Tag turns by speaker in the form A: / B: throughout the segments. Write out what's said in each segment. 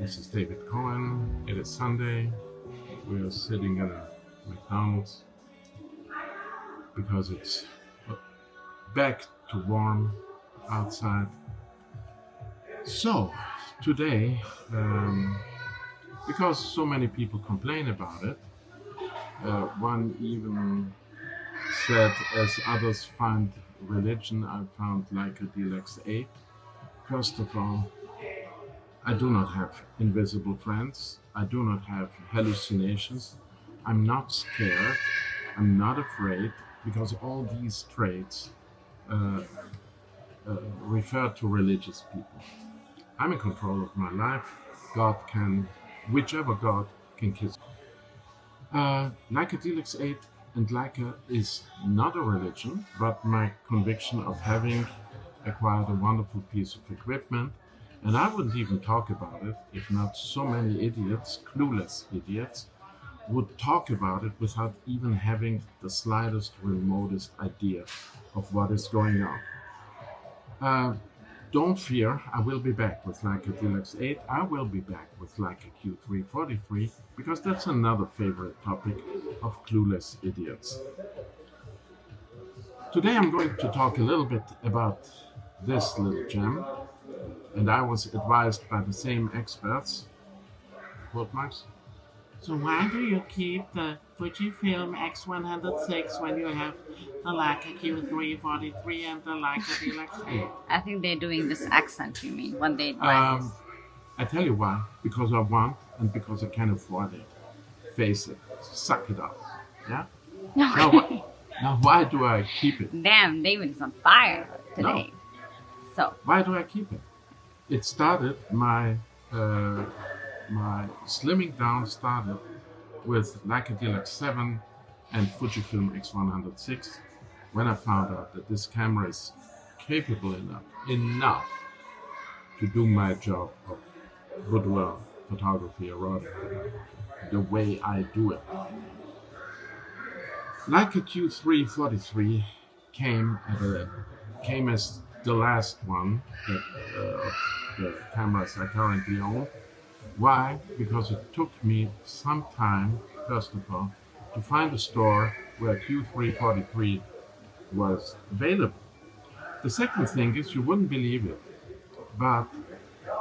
A: This is David Cohen. It is Sunday. We are sitting in a McDonald's because it's back to warm outside. So today, because so many people complain about it, one even said, as others find religion, I found Leica D-Lux 8. First of all, I do not have invisible friends. I do not have hallucinations. I'm not scared. I'm not afraid, because all these traits refer to religious people. I'm in control of my life. God can, whichever God can kiss me. Leica D-Lux 8 and Leica is not a religion, but my conviction of having acquired a wonderful piece of equipment. And I wouldn't even talk about it if not so many idiots, clueless idiots, would talk about it without even having the slightest, remotest idea of what is going on. Don't fear, I will be back with Leica D-Lux 8. I will be back with Leica Q343, because that's another favorite topic of clueless idiots. Today I'm going to talk a little bit about this little gem, and I was advised by the same experts. Quote marks.
B: So why do you keep the FujiFilm X100VI when you have the Leica Q343 and the Leica D-Lux 8?
C: I think they're doing this accent, you mean, when they advise this.
A: I tell you why. Because I want, and because I can afford it. Face it. Suck it up. Yeah? Now why do I keep it?
C: Damn, David is on fire today. So
A: why do I keep it? It started, my slimming down started with Leica D-Lux 7 and FujiFilm X100VI, when I found out that this camera is capable enough to do my job of boudoir photography, erotic photography, the way I do it. Leica Q343 came as the last one that, of the cameras I currently own. Why? Because it took me some time, first of all, to find a store where Q343 was available. The second thing is, you wouldn't believe it, but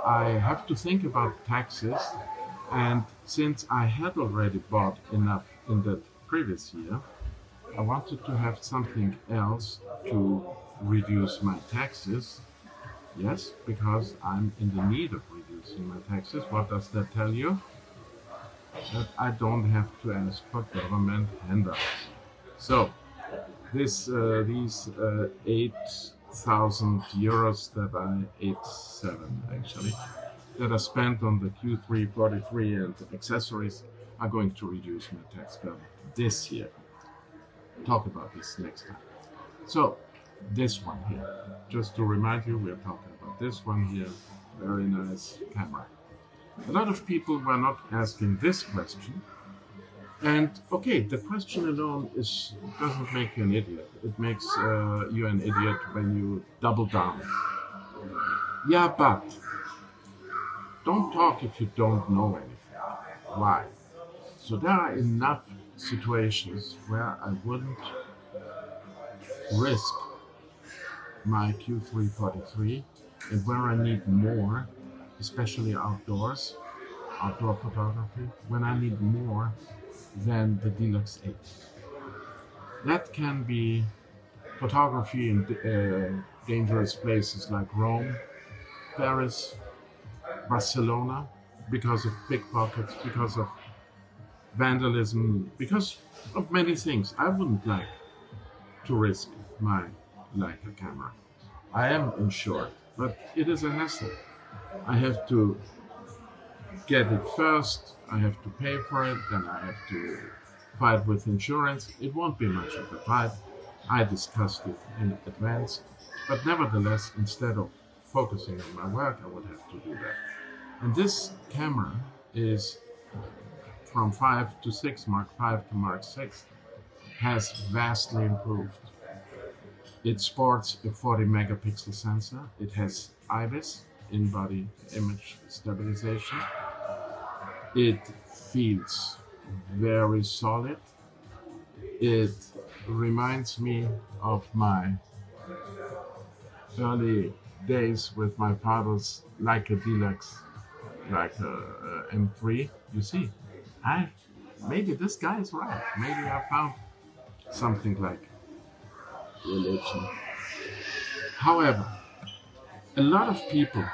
A: I have to think about taxes, and since I had already bought enough in that previous year, I wanted to have something else to reduce my taxes. Yes, because I'm in the need of reducing my taxes. What does that tell you? That I don't have to ask for government handouts. So, these 8,000 euros that I spent on the Q343 and Accessories are going to reduce my tax bill this year. Talk about this next time. So, this one here, just to remind you, we're talking about this one here. Very nice camera. A lot of people were not asking this question, and okay, the question alone doesn't make you an idiot. It makes you an idiot when you double down. Yeah, but don't talk if you don't know anything. Why? So there are enough situations where I wouldn't risk my Q343, and where I need more, especially outdoor photography, when I need more than the D-Lux 8. That can be photography in dangerous places like Rome, Paris, Barcelona, because of pickpockets, because of vandalism, because of many things. I wouldn't like to risk my Leica camera. I am insured, but it is a hassle. I have to get it first, I have to pay for it, then I have to fight with insurance. It won't be much of a fight. I discussed it in advance, but nevertheless, instead of focusing on my work, I would have to do that. And this camera is from 5 to 6, Mark 5 to Mark 6, has vastly improved. It sports a 40 megapixel sensor. It has IBIS, in-body image stabilization. It feels very solid. It reminds me of my early days with my father's Leica D-Lux, like M3. You see, maybe this guy is right. Maybe I found something like religion. However, a lot of people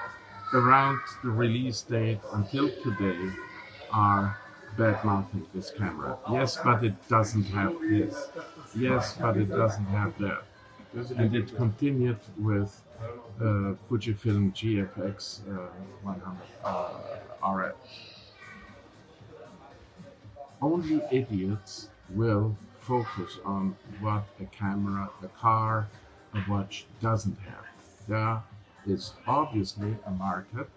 A: around the release date until today are bad-mouthing this camera. Yes, but it doesn't have this. Yes, but it doesn't have that. And it continued with FujiFilm GFX 100 RF. Only idiots will focus on what a camera, a car, a watch doesn't have. There is obviously a market,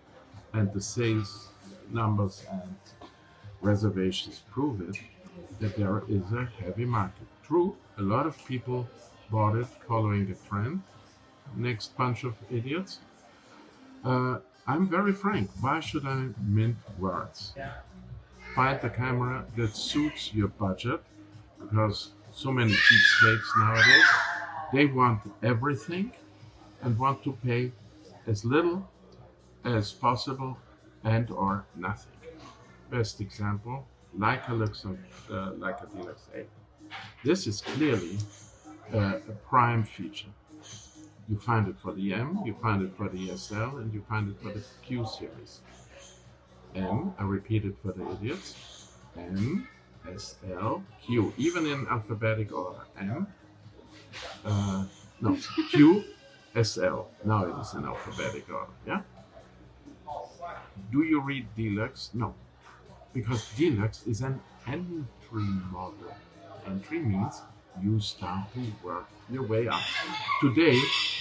A: and the sales numbers and reservations prove it, that there is a heavy market. True, a lot of people bought it following the trend. Next bunch of idiots. I'm very frank. Why should I mint words? Find the camera that suits your budget, because so many cheapskates nowadays, they want everything and want to pay as little as possible and or nothing. Best example, Leica Leica D-Lux 8. This is clearly a prime feature. You find it for the M, you find it for the SL, and you find it for the Q series. M, I repeat it for the idiots, M, SL, Q, even in alphabetic order. M, Q, SL. Now it is in alphabetic order, yeah? Do you read D-Lux? No, because D-Lux is an entry model. Entry means you start to work your way up. Today,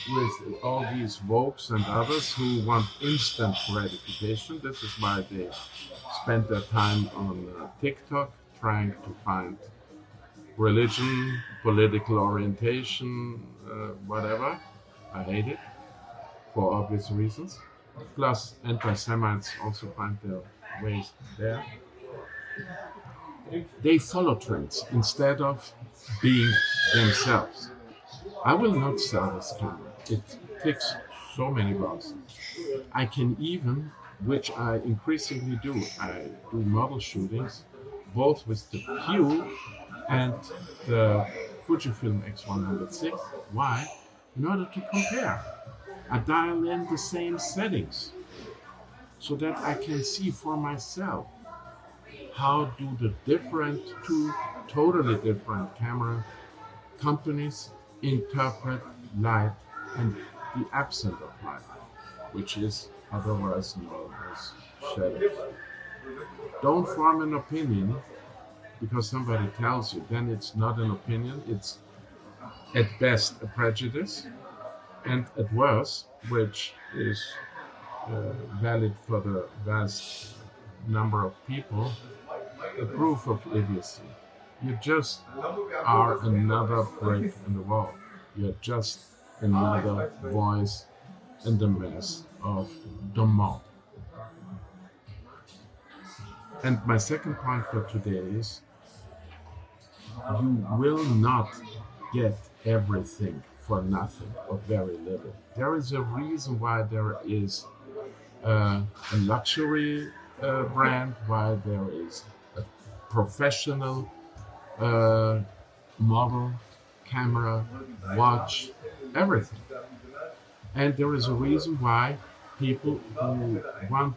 A: with all these Vogues and others who want instant gratification, this is why they spend their time on TikTok trying to find religion, political orientation, whatever. I hate it for obvious reasons. Plus, anti-Semites also find their ways there. They follow trends instead of being themselves. I will not sell this camera. It ticks so many boxes. I can even, which I increasingly do, I do model shootings, both with the Q and the FujiFilm X100VI. Why? In order to compare. I dial in the same settings so that I can see for myself how do the two totally different camera companies interpret light and the absence of light, which is otherwise known as shadows. Don't form an opinion because somebody tells you, then it's not an opinion, it's at best a prejudice, and at worst, which is valid for the vast number of people, a proof of idiocy. You just are another brick in the wall. You're just another voice in the mess of the mob. And my second point for today is, you will not get everything for nothing or very little. There is a reason why there is a luxury brand, why there is a professional model, camera, watch, everything. And there is a reason why people who want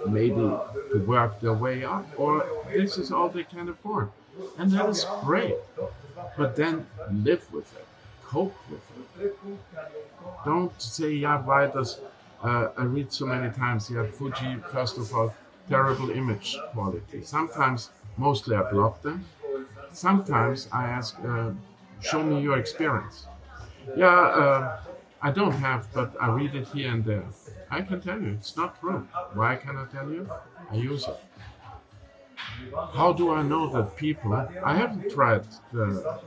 A: maybe to work their way up, or this is all they can afford. And that is great. But then live with it, cope with it. Don't say, yeah, why does, I read so many times, yeah, Fuji, first of all, terrible image quality. Sometimes, mostly I block them. Sometimes I ask, show me your experience. Yeah, I don't have, but I read it here and there. I can tell you, it's not true. Why can I tell you? I use it. How do I know that people, I haven't tried the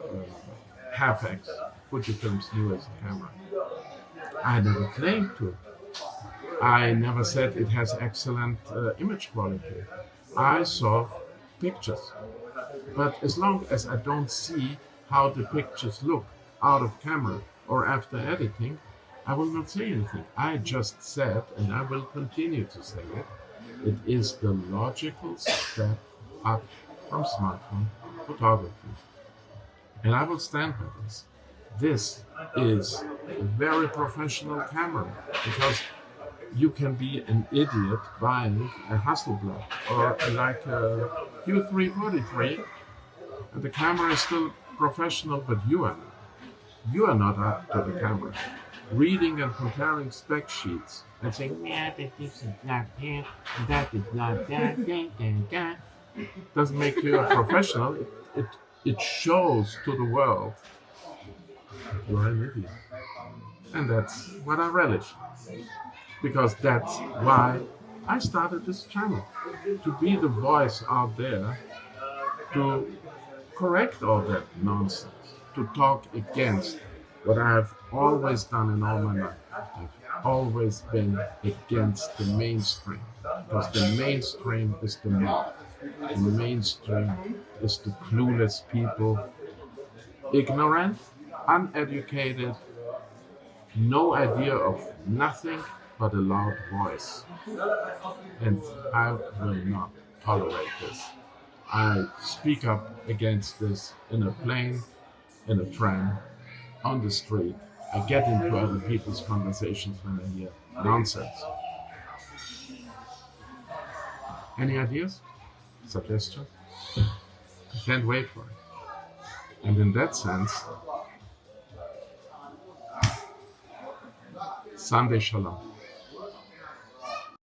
A: half-X, FujiFilm's newest camera. I never claimed to. I never said it has excellent image quality. I solve pictures. But as long as I don't see how the pictures look out of camera or after editing, I will not say anything. I just said, and I will continue to say it, it is the logical step up from smartphone photography. And I will stand by this. This is a very professional camera because you can be an idiot buying a Hasselblad or like a Q343 and the camera is still professional, but you are not. You are not up to the camera. Reading and comparing spec sheets and saying, yeah, but this is not that is not that, doesn't make you a professional. It shows to the world that you're an idiot. And that's what I relish. Because that's why I started this channel. To be the voice out there, to correct all that nonsense, to talk against what I have always done in all my life. I've always been against the mainstream, because the mainstream is the mob. The mainstream is the clueless people, ignorant, uneducated, no idea of nothing but a loud voice. And I will not tolerate this. I speak up against this in a plane, in a tram, on the street. I get into other people's conversations when I hear nonsense. Any ideas? Suggestions? I can't wait for it. And in that sense, Sunday Shalom.